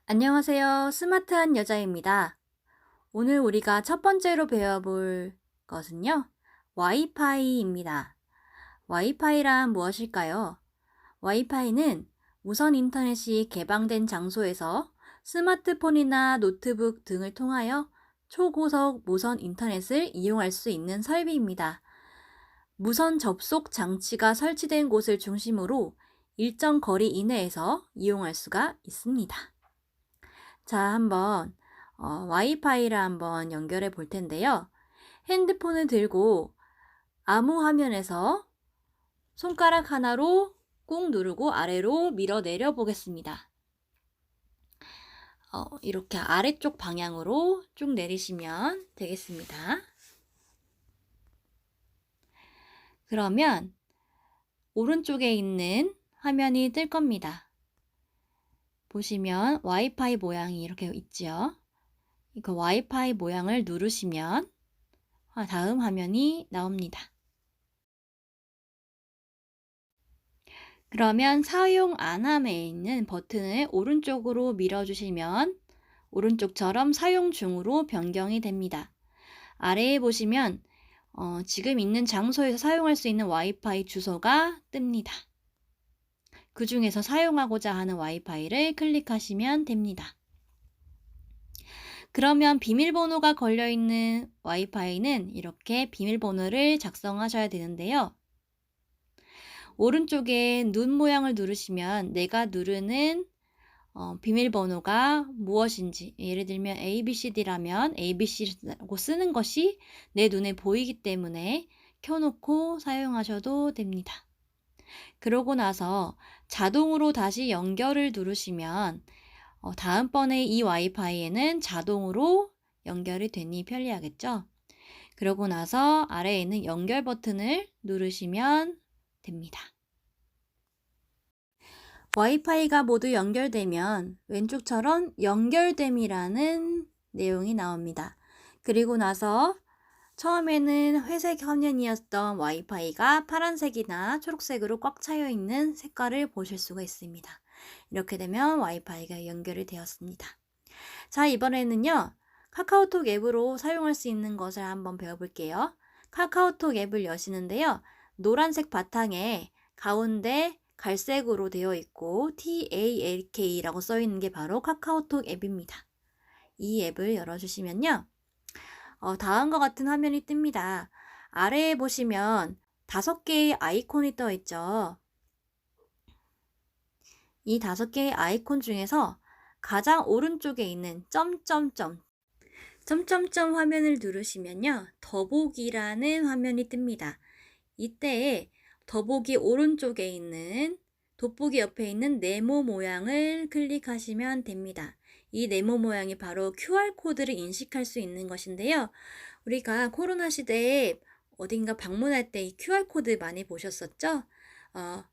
안녕하세요. 스마트한 여자입니다. 오늘 우리가 첫 번째로 배워볼 것은요, 와이파이입니다. 와이파이란 무엇일까요? 와이파이는 무선 인터넷이 개방된 장소에서 스마트폰이나 노트북 등을 통하여 초고속 무선 인터넷을 이용할 수 있는 설비입니다. 무선 접속 장치가 설치된 곳을 중심으로 일정 거리 이내에서 이용할 수가 있습니다. 자, 한번 와이파이를 한번 연결해 볼 텐데요. 핸드폰을 들고 아무 화면에서 손가락 하나로 꾹 누르고 아래로 밀어내려 보겠습니다. 이렇게 아래쪽 방향으로 쭉 내리시면 되겠습니다. 그러면 오른쪽에 있는 화면이 뜰 겁니다. 보시면 와이파이 모양이 이렇게 있죠. 그 와이파이 모양을 누르시면 다음 화면이 나옵니다. 그러면 사용 안함에 있는 버튼을 오른쪽으로 밀어주시면 오른쪽처럼 사용 중으로 변경이 됩니다. 아래에 보시면 지금 있는 장소에서 사용할 수 있는 와이파이 주소가 뜹니다. 그 중에서 사용하고자 하는 와이파이를 클릭하시면 됩니다. 그러면 비밀번호가 걸려있는 와이파이는 이렇게 비밀번호를 작성하셔야 되는데요. 오른쪽에 눈 모양을 누르시면 내가 누르는 비밀번호가 무엇인지, 예를 들면 ABCD라면 ABC라고 쓰는 것이 내 눈에 보이기 때문에 켜놓고 사용하셔도 됩니다. 그러고 나서 자동으로 다시 연결을 누르시면 다음번에 이 와이파이에는 자동으로 연결이 되니 편리하겠죠? 그러고 나서 아래에 있는 연결 버튼을 누르시면 됩니다. 와이파이가 모두 연결되면 왼쪽처럼 연결됨이라는 내용이 나옵니다. 그리고 나서 처음에는 회색 화면이었던 와이파이가 파란색이나 초록색으로 꽉 차여 있는 색깔을 보실 수가 있습니다. 이렇게 되면 와이파이가 연결이 되었습니다. 자, 이번에는요, 카카오톡 앱으로 사용할 수 있는 것을 한번 배워볼게요. 카카오톡 앱을 여시는데요, 노란색 바탕에 가운데 갈색으로 되어 있고 TALK라고 써 있는 게 바로 카카오톡 앱입니다. 이 앱을 열어주시면요, 다음과 같은 화면이 뜹니다. 아래에 보시면 5개의 아이콘이 떠 있죠. 이 5개의 아이콘 중에서 가장 오른쪽에 있는 점점점 화면을 누르시면요, 더보기라는 화면이 뜹니다. 이때에 더보기 오른쪽에 있는 돋보기 옆에 있는 네모 모양을 클릭하시면 됩니다. 이 네모 모양이 바로 QR코드를 인식할 수 있는 것인데요. 우리가 코로나 시대에 어딘가 방문할 때 이 QR코드 많이 보셨었죠?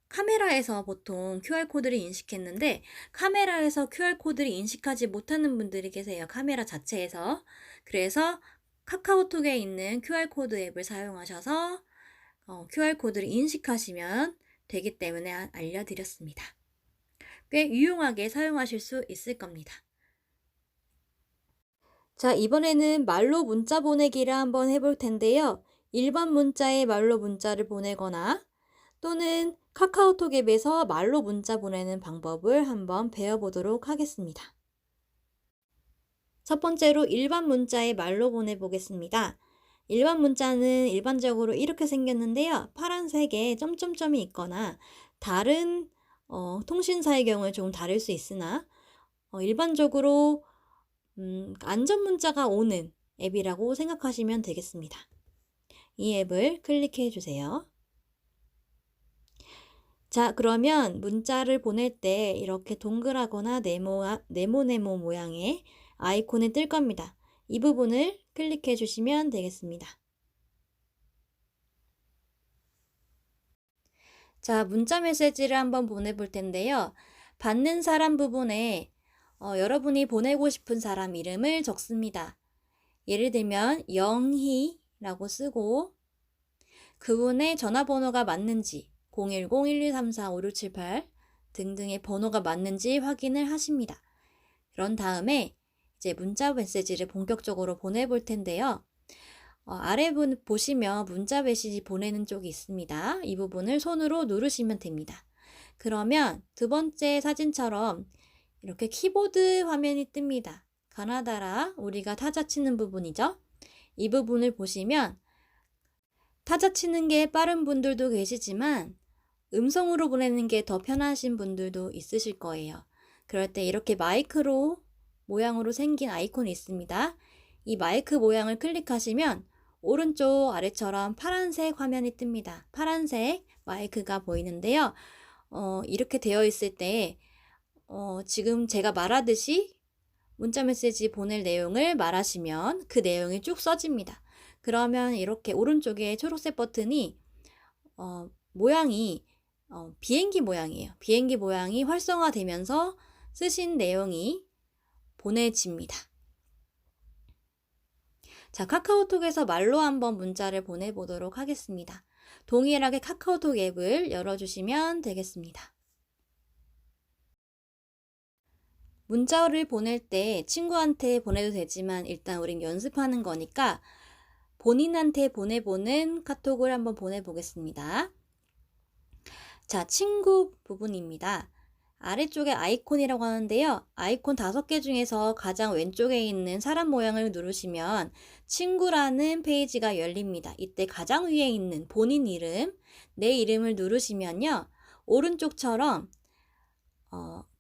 카메라에서 보통 QR코드를 인식했는데 카메라에서 QR코드를 인식하지 못하는 분들이 계세요. 카메라 자체에서. 그래서 카카오톡에 있는 QR코드 앱을 사용하셔서 QR코드를 인식하시면 되기 때문에 알려드렸습니다. 꽤 유용하게 사용하실 수 있을 겁니다. 자, 이번에는 말로 문자 보내기를 한번 해볼 텐데요. 일반 문자에 말로 문자를 보내거나 또는 카카오톡 앱에서 말로 문자 보내는 방법을 한번 배워보도록 하겠습니다. 첫 번째로 일반 문자에 말로 보내보겠습니다. 일반 문자는 일반적으로 이렇게 생겼는데요. 파란색에 점점점이 있거나 다른 통신사의 경우에 조금 다를 수 있으나 일반적으로 안전 문자가 오는 앱이라고 생각하시면 되겠습니다. 이 앱을 클릭해 주세요. 자, 그러면 문자를 보낼 때 이렇게 동그라거나 네모네모 모양의 아이콘이 뜰 겁니다. 이 부분을 클릭해 주시면 되겠습니다. 자, 문자 메시지를 한번 보내볼 텐데요. 받는 사람 부분에 여러분이 보내고 싶은 사람 이름을 적습니다. 예를 들면 영희라고 쓰고 그분의 전화번호가 맞는지 010-1234-5678 등등의 번호가 맞는지 확인을 하십니다. 그런 다음에 이제 문자 메시지를 본격적으로 보내볼 텐데요. 아래 보시면 문자 메시지 보내는 쪽이 있습니다. 이 부분을 손으로 누르시면 됩니다. 그러면 두 번째 사진처럼 이렇게 키보드 화면이 뜹니다. 가나다라 우리가 타자 치는 부분이죠. 이 부분을 보시면 타자 치는 게 빠른 분들도 계시지만 음성으로 보내는 게 더 편하신 분들도 있으실 거예요. 그럴 때 이렇게 마이크로 모양으로 생긴 아이콘이 있습니다. 이 마이크 모양을 클릭하시면 오른쪽 아래처럼 파란색 화면이 뜹니다. 파란색 마이크가 보이는데요. 이렇게 되어 있을 때 지금 제가 말하듯이 문자 메시지 보낼 내용을 말하시면 그 내용이 쭉 써집니다. 그러면 이렇게 오른쪽에 초록색 버튼이 모양이 비행기 모양이에요. 비행기 모양이 활성화되면서 쓰신 내용이 보내집니다. 자, 카카오톡에서 말로 한번 문자를 보내보도록 하겠습니다. 동일하게 카카오톡 앱을 열어주시면 되겠습니다. 문자를 보낼 때 친구한테 보내도 되지만 일단 우린 연습하는 거니까 본인한테 보내보는 카톡을 한번 보내보겠습니다. 자, 친구 부분입니다. 아래쪽에 아이콘이라고 하는데요. 아이콘 5개 중에서 가장 왼쪽에 있는 사람 모양을 누르시면 친구라는 페이지가 열립니다. 이때 가장 위에 있는 본인 이름, 내 이름을 누르시면요. 오른쪽처럼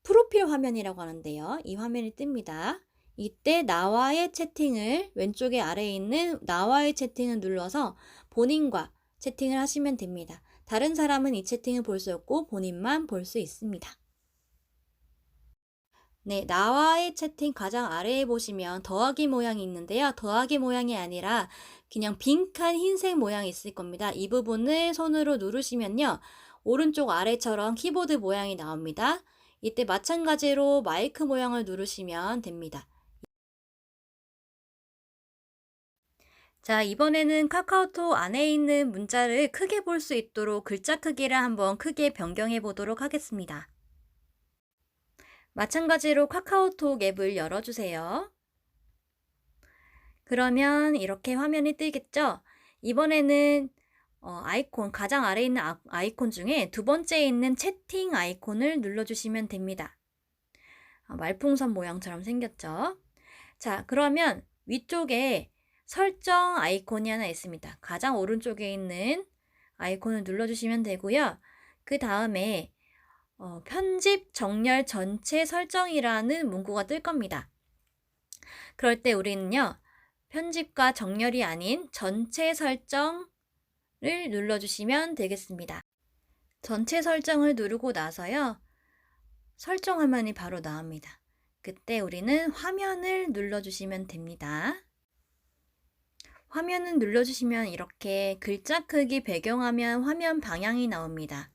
프로필 화면이라고 하는데요. 이 화면이 뜹니다. 이때 나와의 채팅을 왼쪽에 아래에 있는 나와의 채팅을 눌러서 본인과 채팅을 하시면 됩니다. 다른 사람은 이 채팅을 볼 수 없고 본인만 볼 수 있습니다. 네, 나와의 채팅 가장 아래에 보시면 더하기 모양이 있는데요. 더하기 모양이 아니라 그냥 빈칸 흰색 모양이 있을 겁니다. 이 부분을 손으로 누르시면요. 오른쪽 아래처럼 키보드 모양이 나옵니다. 이때 마찬가지로 마이크 모양을 누르시면 됩니다. 자, 이번에는 카카오톡 안에 있는 문자를 크게 볼 수 있도록 글자 크기를 한번 크게 변경해 보도록 하겠습니다. 마찬가지로 카카오톡 앱을 열어주세요. 그러면 이렇게 화면이 뜨겠죠? 이번에는 아이콘, 가장 아래에 있는 아이콘 중에 두 번째에 있는 채팅 아이콘을 눌러주시면 됩니다. 말풍선 모양처럼 생겼죠? 자, 그러면 위쪽에 설정 아이콘이 하나 있습니다. 가장 오른쪽에 있는 아이콘을 눌러주시면 되고요. 그 다음에 편집 정렬 전체 설정이라는 문구가 뜰 겁니다. 그럴 때 우리는요. 편집과 정렬이 아닌 전체 설정을 눌러주시면 되겠습니다. 전체 설정을 누르고 나서요. 설정 화면이 바로 나옵니다. 그때 우리는 화면을 눌러주시면 됩니다. 화면을 눌러주시면 이렇게 글자 크기 배경화면 화면 방향이 나옵니다.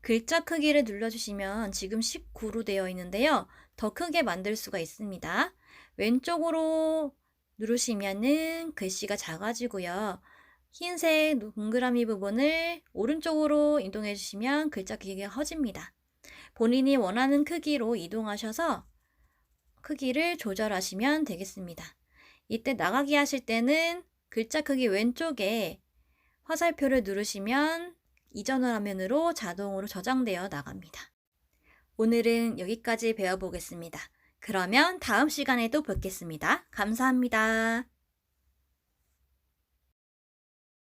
글자 크기를 눌러주시면 지금 19로 되어 있는데요. 더 크게 만들 수가 있습니다. 왼쪽으로 누르시면은 글씨가 작아지고요. 흰색 동그라미 부분을 오른쪽으로 이동해 주시면 글자 크기가 커집니다. 본인이 원하는 크기로 이동하셔서 크기를 조절하시면 되겠습니다. 이때 나가기 하실 때는 글자 크기 왼쪽에 화살표를 누르시면 이전 화면으로 자동으로 저장되어 나갑니다. 오늘은 여기까지 배워보겠습니다. 그러면 다음 시간에도 뵙겠습니다. 감사합니다.